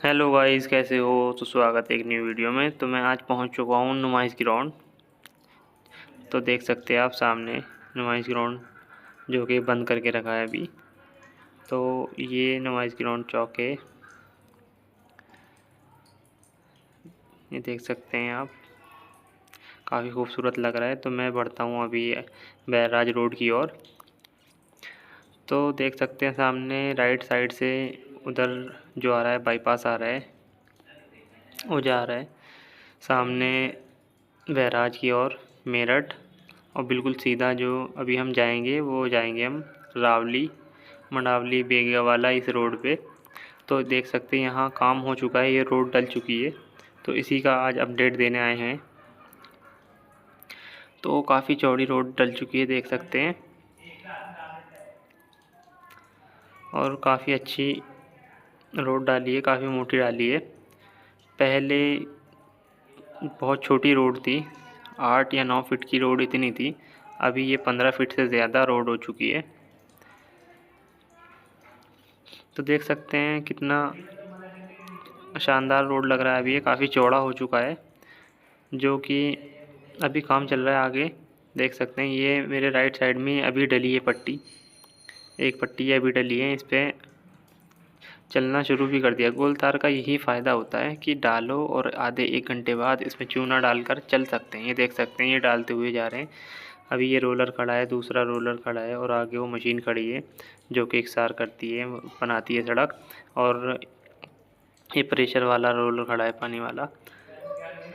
Hello guys, कैसे हो। तो स्वागत है एक न्यू वीडियो में। तो मैं आज पहुंच चुका हूं नुमाइश ग्राउंड। तो देख सकते हैं आप सामने नुमाइश ग्राउंड, जो कि बंद करके रखा है अभी। तो ये नुमाइश ग्राउंड चौक है, ये देख सकते हैं आप। काफ़ी खूबसूरत लग रहा है। तो मैं बढ़ता हूं अभी बैराज रोड की ओर। तो देख सकते हैं सामने राइट साइड से उधर जो आ रहा है, बाईपास आ रहा है, वो जा रहा है सामने बैराज की ओर, मेरठ। और बिल्कुल सीधा जो अभी हम जाएंगे वो जाएंगे हम रावली, मंडावली, बेगवाला, इस रोड पे। तो देख सकते हैं यहाँ काम हो चुका है, ये रोड डल चुकी है। तो इसी का आज अपडेट देने आए हैं। तो काफ़ी चौड़ी रोड डल चुकी है, देख सकते हैं। और काफ़ी अच्छी रोड डाली है, काफ़ी मोटी डाली है। पहले बहुत छोटी रोड थी, 8 या 9 फीट की रोड इतनी थी। अभी ये 15 फीट से ज़्यादा रोड हो चुकी है। तो देख सकते हैं कितना शानदार रोड लग रहा है। अभी ये काफ़ी चौड़ा हो चुका है, जो कि अभी काम चल रहा है आगे। देख सकते हैं ये मेरे राइट साइड में अभी डली है पट्टी, एक पट्टी अभी डली है। इस पर चलना शुरू भी कर दिया। गोल तार का यही फ़ायदा होता है कि डालो और आधे 1 घंटे बाद इसमें चूना डालकर चल सकते हैं। ये देख सकते हैं ये डालते हुए जा रहे हैं। अभी ये रोलर खड़ा है, दूसरा रोलर खड़ा है, और आगे वो मशीन खड़ी है जो कि इकसार करती है, बनाती है सड़क। और ये प्रेशर वाला रोलर खड़ा है, पानी वाला।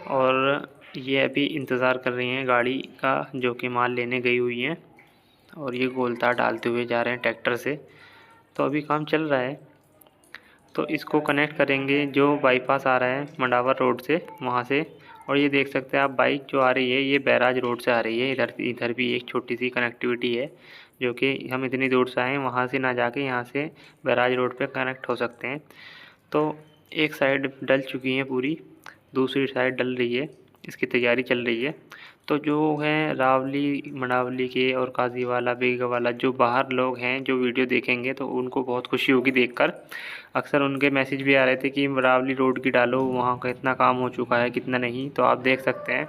और ये अभी इंतज़ार कर रही हैं गाड़ी का, जो कि माल लेने गई हुई हैं। और ये गोल तार डालते हुए जा रहे हैं ट्रैक्टर से। तो अभी काम चल रहा है। तो इसको कनेक्ट करेंगे जो बाईपास आ रहा है मंडावर रोड से, वहाँ से। और ये देख सकते हैं आप बाइक जो आ रही है ये बैराज रोड से आ रही है। इधर भी एक छोटी सी कनेक्टिविटी है, जो कि हम इतनी दूर से आए, वहाँ से ना जाके यहाँ से बैराज रोड पे कनेक्ट हो सकते हैं। तो एक साइड डल चुकी है पूरी, दूसरी साइड डल रही है, इसकी तैयारी चल रही है। तो जो है रावली, मंडावली के और काजीवाला, बेगवाला, जो बाहर लोग हैं जो वीडियो देखेंगे तो उनको बहुत खुशी होगी देखकर। अक्सर उनके मैसेज भी आ रहे थे कि रावली रोड की डालो, वहाँ का इतना काम हो चुका है, कितना नहीं। तो आप देख सकते हैं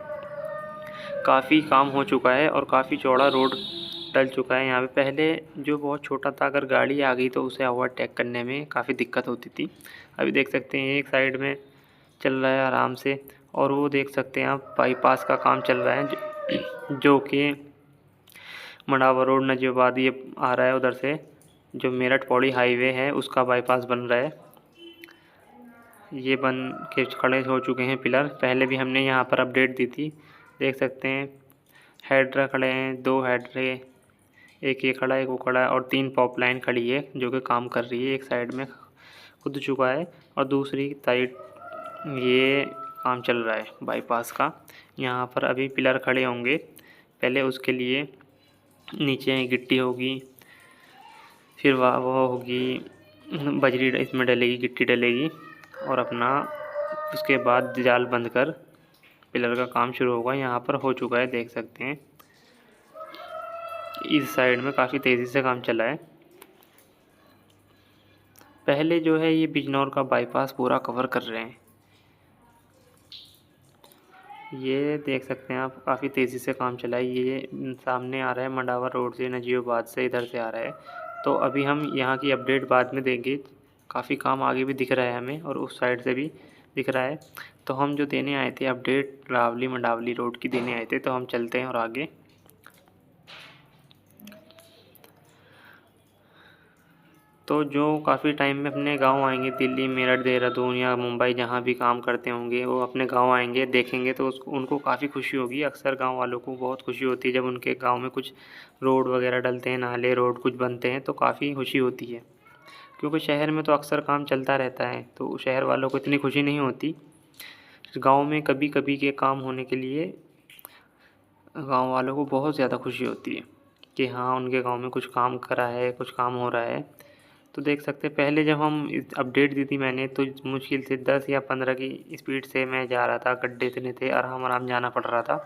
काफ़ी काम हो चुका है और काफ़ी चौड़ा रोड डल चुका है यहाँ पे। पहले जो बहुत छोटा था, अगर गाड़ी आ गई तो उसे ओवरटेक करने में काफ़ी दिक्कत होती थी। अभी देख सकते हैं एक साइड में चल रहा है आराम से। और वो देख सकते हैं आप बाईपास का काम चल रहा है, जो कि मंडावा रोड नजीबाबाद ये आ रहा है उधर से, जो मेरठ पौड़ी हाईवे है उसका बाईपास बन रहा है। ये बन के खड़े हो चुके हैं पिलर। पहले भी हमने यहाँ पर अपडेट दी थी, देख सकते हैं। हेड्रा खड़े हैं, 2 हेड्रे, एक ये खड़ा है, एक वो खड़ा है, और 3 पॉप लाइन खड़ी है जो कि काम कर रही है। एक साइड में खुद चुका है और दूसरी साइड ये काम चल रहा है बाईपास का। यहाँ पर अभी पिलर खड़े होंगे, पहले उसके लिए नीचे गिट्टी होगी, फिर वो होगी बजरी, इसमें डलेगी, गिट्टी डलेगी, और अपना उसके बाद जाल बंद कर पिलर का काम शुरू होगा। यहाँ पर हो चुका है, देख सकते हैं। इस साइड में काफ़ी तेज़ी से काम चला है। पहले जो है ये बिजनौर का बाईपास पूरा कवर कर रहे हैं। ये देख सकते हैं आप, काफ़ी तेज़ी से काम चला है। ये सामने आ रहा है मंडावा रोड से, नजीबाबाद से इधर से आ रहा है। तो अभी हम यहाँ की अपडेट बाद में देंगे। काफ़ी काम आगे भी दिख रहा है हमें, और उस साइड से भी दिख रहा है। तो हम जो देने आए थे अपडेट रावली मंडावली रोड की देने आए थे, तो हम चलते हैं और आगे। तो जो काफ़ी टाइम में अपने गांव आएंगे, दिल्ली, मेरठ, देहरादून या मुंबई, जहां भी काम करते होंगे, वो अपने गांव आएंगे, देखेंगे तो उसको उनको काफ़ी खुशी होगी। अक्सर गांव वालों को बहुत खुशी होती है जब उनके गांव में कुछ रोड वगैरह डलते हैं, नाले रोड कुछ बनते हैं, तो काफ़ी खुशी होती है। क्योंकि शहर में तो अक्सर काम चलता रहता है, तो शहर वालों को इतनी खुशी नहीं होती। गाँव में कभी कभी के काम होने के लिए गाँव वालों को बहुत ज़्यादा खुशी होती है कि हाँ, उनके गाँव में कुछ काम करा है, कुछ काम हो रहा है। तो देख सकते हैं पहले जब हम अपडेट दी थी मैंने, तो मुश्किल से 10 या 15 की स्पीड से मैं जा रहा था, गड्ढे इतने थे, आराम आराम जाना पड़ रहा था।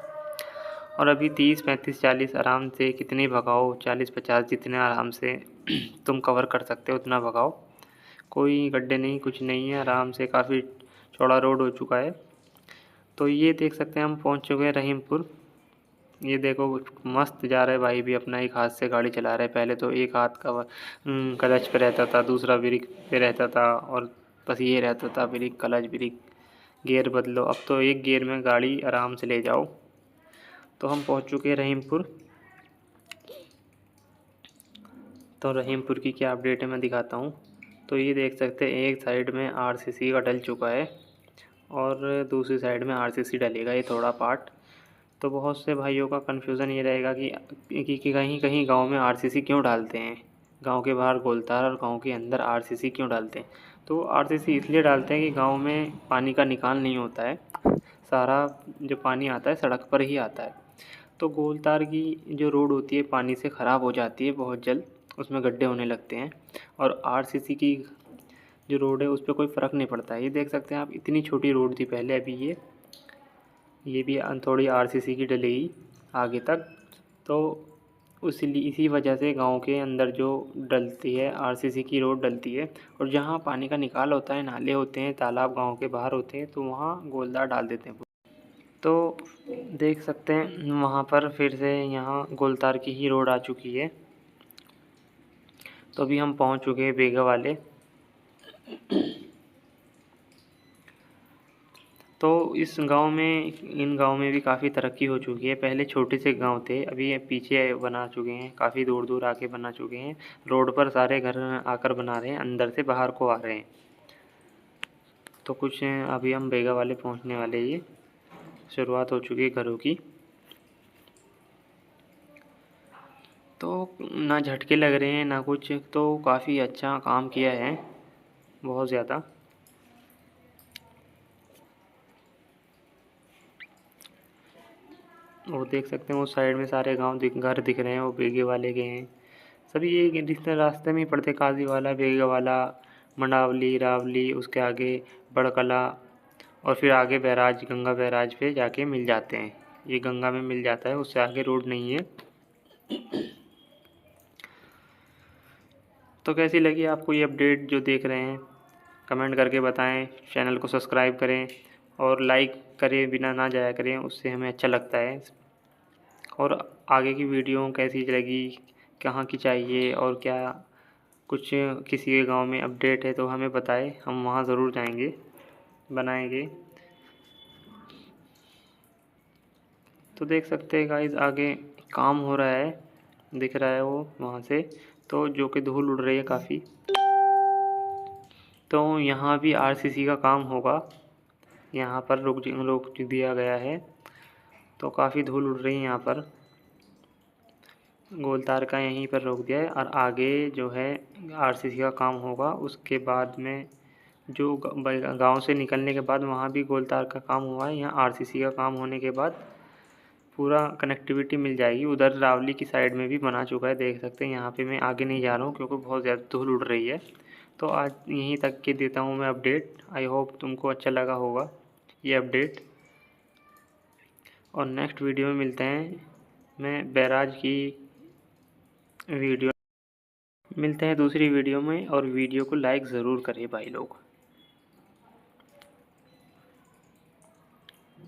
और अभी 30, 35, 40 आराम से, कितने भगाओ, 40, 50 जितने आराम से तुम कवर कर सकते हो उतना भगाओ, कोई गड्ढे नहीं, कुछ नहीं है, आराम से काफ़ी चौड़ा रोड हो चुका है। तो ये देख सकते हैं हम पहुंच चुके हैं रहीमपुर। ये देखो मस्त जा रहा है भाई भी अपना, एक हाथ से गाड़ी चला रहा है। पहले तो एक हाथ का क्लच पे रहता था, दूसरा ब्रेक पे रहता था, और बस ये रहता था ब्रेक क्लच ब्रेक, गियर बदलो। अब तो एक गियर में गाड़ी आराम से ले जाओ। तो हम पहुंच चुके हैं रहीमपुर। तो रहीमपुर की क्या अपडेट है मैं दिखाता हूँ। तो ये देख सकते हैं एक साइड में आरसीसी का डल चुका है और दूसरी साइड में आरसीसी डलेगा, ये थोड़ा पार्ट। तो बहुत से भाइयों का कन्फ्यूज़न ये रहेगा कि कहीं कहीं गांव में आरसीसी क्यों डालते हैं, गांव के बाहर गोलतार और गांव के अंदर आरसीसी क्यों डालते हैं। तो आरसीसी इसलिए डालते हैं कि गांव में पानी का निकाल नहीं होता है, सारा जो पानी आता है सड़क पर ही आता है। तो गोलतार की जो रोड होती है पानी से ख़राब हो जाती है बहुत जल्द, उसमें गड्ढे होने लगते हैं। और आरसीसी की जो रोड है उस पर कोई फ़र्क नहीं पड़ता है। ये देख सकते हैं आप, इतनी छोटी रोड थी पहले, अभी ये भी थोड़ी आरसीसी की डलेगी आगे तक। तो इसी वजह से गांव के अंदर जो डलती है आरसीसी की रोड डलती है, और जहां पानी का निकाल होता है, नाले होते हैं, तालाब गांव के बाहर होते हैं, तो वहां गोलदार डाल देते हैं। तो देख सकते हैं वहां पर फिर से यहाँ गोलतार की ही रोड आ चुकी है। तो अभी हम पहुंच चुके हैं बेगा वाले। तो इन गांव में भी काफ़ी तरक्की हो चुकी है। पहले छोटे से गांव थे, अभी ये पीछे बना चुके हैं, काफ़ी दूर दूर आके बना चुके हैं। रोड पर सारे घर आकर बना रहे हैं, अंदर से बाहर को आ रहे हैं। तो कुछ अभी हम बेगा वाले पहुंचने वाले, ये शुरुआत हो चुकी है घरों की। तो ना झटके लग रहे हैं ना कुछ, तो काफ़ी अच्छा काम किया है, बहुत ज़्यादा। वो देख सकते हैं उस साइड में सारे घर दिख रहे हैं, वो बेगे वाले के हैं सभी। ये रिश्ते रास्ते में ही पड़ते, काजी वाला, बेगा वाला, मंडावली, रावली, उसके आगे बड़कला, और फिर आगे बैराज, गंगा बैराज पे जाके मिल जाते हैं। ये गंगा में मिल जाता है, उससे आगे रोड नहीं है। तो कैसी लगी आपको ये अपडेट जो देख रहे हैं, कमेंट करके बताएं। चैनल को सब्सक्राइब करें और लाइक करें, बिना ना जाया करें, उससे हमें अच्छा लगता है। और आगे की वीडियो कैसी लगी, कहाँ की चाहिए, और क्या कुछ किसी के गांव में अपडेट है तो हमें बताएं, हम वहाँ ज़रूर जाएंगे, बनाएंगे। तो देख सकते हैं गाइस आगे काम हो रहा है, दिख रहा है वो वहाँ से, तो जो कि धूल उड़ रही है काफ़ी। तो यहाँ भी आरसीसी का काम होगा, यहाँ पर रोक दिया गया है। तो काफ़ी धूल उड़ रही है यहाँ पर, गोलतार का यहीं पर रोक दिया है। और आगे जो है आरसीसी का काम होगा, उसके बाद में जो गांव से निकलने के बाद वहाँ भी गोलतार का काम हुआ है। यहाँ आरसीसी का काम होने के बाद पूरा कनेक्टिविटी मिल जाएगी। उधर रावली की साइड में भी बना चुका है, देख सकते हैं। यहाँ पे मैं आगे नहीं जा रहा हूँ क्योंकि बहुत ज़्यादा धूल उड़ रही है। तो आज यहीं तक के देता हूँ मैं अपडेट। आई होप तुमको अच्छा लगा होगा ये अपडेट, और नेक्स्ट वीडियो में मिलते हैं। मैं बैराज की वीडियो मिलते हैं दूसरी वीडियो में, और वीडियो को लाइक ज़रूर करें भाई लोग।